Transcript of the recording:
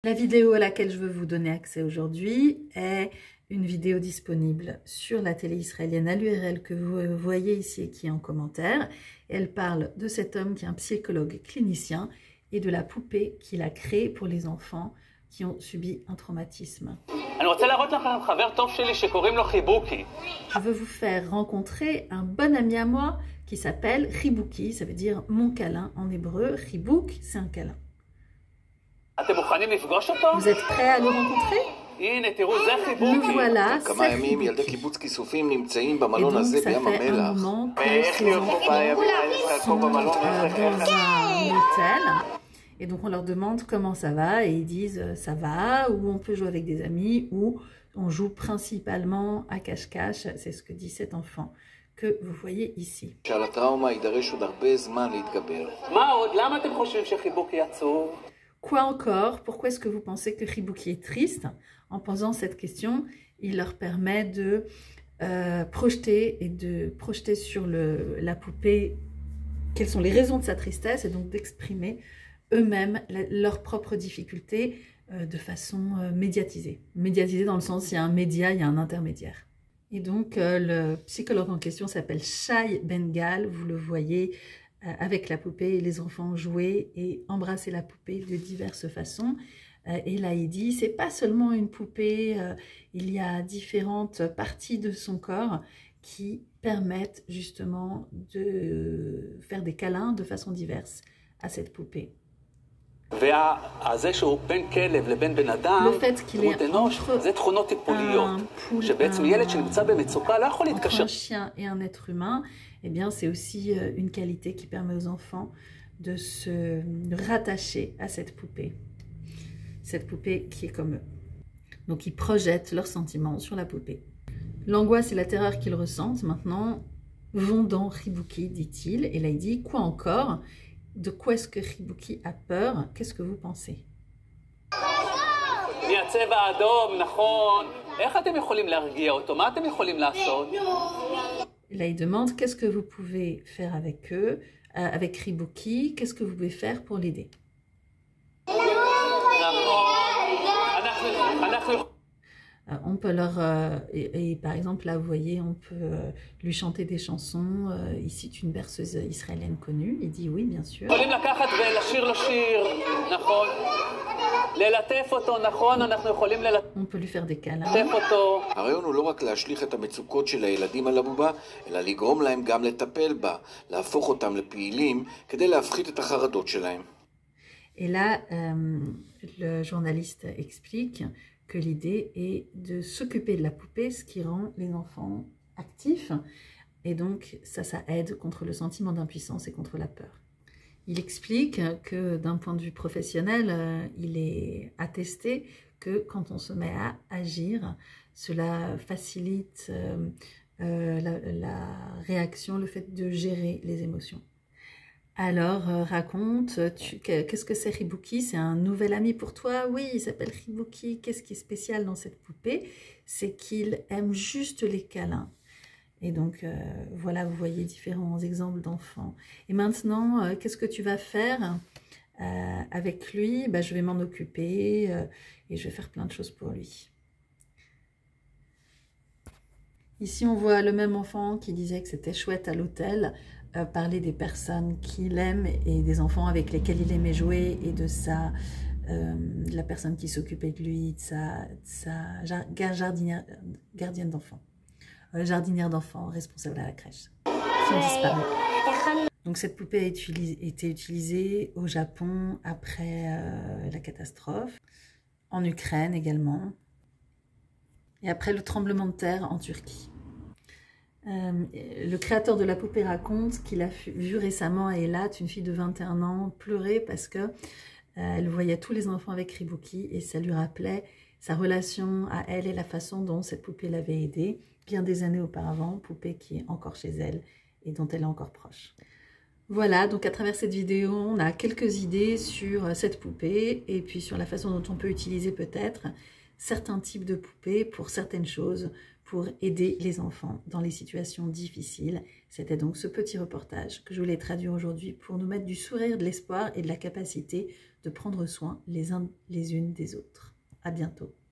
La vidéo à laquelle je veux vous donner accès aujourd'hui est une vidéo disponible sur la télé israélienne à l'URL que vous voyez ici et qui est en commentaire. Elle parle de cet homme qui est un psychologue clinicien et de la poupée qu'il a créée pour les enfants qui ont subi un traumatisme. Je veux vous faire rencontrer un bon ami à moi qui s'appelle Chibuki, ça veut dire mon câlin en hébreu. Chibuk, c'est un câlin. Vous êtes prêts à le rencontrer? Le voilà, c'est Chibuki. Et donc, ça fait un moment que ces enfants sont dans un hôtel. Et donc, on leur demande comment ça va et ils disent ça va, ou on peut jouer avec des amis, ou on joue principalement à cache-cache. C'est ce que dit cet enfant que vous voyez ici. Quoi encore? Pourquoi est-ce que vous pensez que Chibuki est triste? En posant cette question, il leur permet de projeter et de projeter sur la poupée quelles sont les raisons de sa tristesse et donc d'exprimer eux-mêmes leurs propres difficultés de façon médiatisée. Médiatisée dans le sens, il y a un média, il y a un intermédiaire. Et donc, le psychologue en question s'appelle Shai Ben-Gal, vous le voyez avec la poupée, et les enfants jouer et embrasser la poupée de diverses façons. Et là, il dit, c'est pas seulement une poupée, il y a différentes parties de son corps qui permettent justement de faire des câlins de façon diverse à cette poupée. Le fait qu'il est entre un chien et un être humain, eh bien, c'est aussi une qualité qui permet aux enfants de se rattacher à cette poupée qui est comme eux. Donc, ils projettent leurs sentiments sur la poupée. L'angoisse et la terreur qu'ils ressentent maintenant vont dans Chibuki, dit-il. Et là, il dit, quoi encore? De quoi est-ce que Chibuki a peur? Qu'est-ce que vous pensez? Là, il demande qu'est-ce que vous pouvez faire avec eux, avec Chibuki, qu'est-ce que vous pouvez faire pour l'aider? On peut leur... et par exemple, là, vous voyez, on peut lui chanter des chansons. Il cite une berceuse israélienne connue. Il dit oui, bien sûr. On peut lui faire des câlins. Et là, le journaliste explique que l'idée est de s'occuper de la poupée, ce qui rend les enfants actifs. Et donc, ça aide contre le sentiment d'impuissance et contre la peur. Il explique que d'un point de vue professionnel, il est attesté que quand on se met à agir, cela facilite la réaction, le fait de gérer les émotions. Alors, raconte, qu'est-ce que c'est Chibuki? C'est un nouvel ami pour toi? Oui, il s'appelle Chibuki. Qu'est-ce qui est spécial dans cette poupée? C'est qu'il aime juste les câlins. Et donc, voilà, vous voyez différents exemples d'enfants. Et maintenant, qu'est-ce que tu vas faire avec lui? Je vais m'en occuper et je vais faire plein de choses pour lui. Ici, on voit le même enfant qui disait que c'était chouette à l'hôtel, parler des personnes qu'il aime et des enfants avec lesquels il aimait jouer et de la personne qui s'occupait de lui, de sa gardienne d'enfants. Jardinière d'enfants, responsable à la crèche, qui ont disparu. Donc cette poupée a été utilisée au Japon après la catastrophe, en Ukraine également, et après le tremblement de terre en Turquie. Le créateur de la poupée raconte qu'il a vu récemment Eilat, une fille de 21 ans, pleurer parce que elle voyait tous les enfants avec Chibuki et ça lui rappelait sa relation à elle et la façon dont cette poupée l'avait aidée bien des années auparavant, poupée qui est encore chez elle et dont elle est encore proche. Voilà, donc à travers cette vidéo, on a quelques idées sur cette poupée et puis sur la façon dont on peut utiliser peut-être certains types de poupées pour certaines choses, pour aider les enfants dans les situations difficiles. C'était donc ce petit reportage que je voulais traduire aujourd'hui pour nous mettre du sourire, de l'espoir et de la capacité de prendre soin les uns les unes des autres. À bientôt.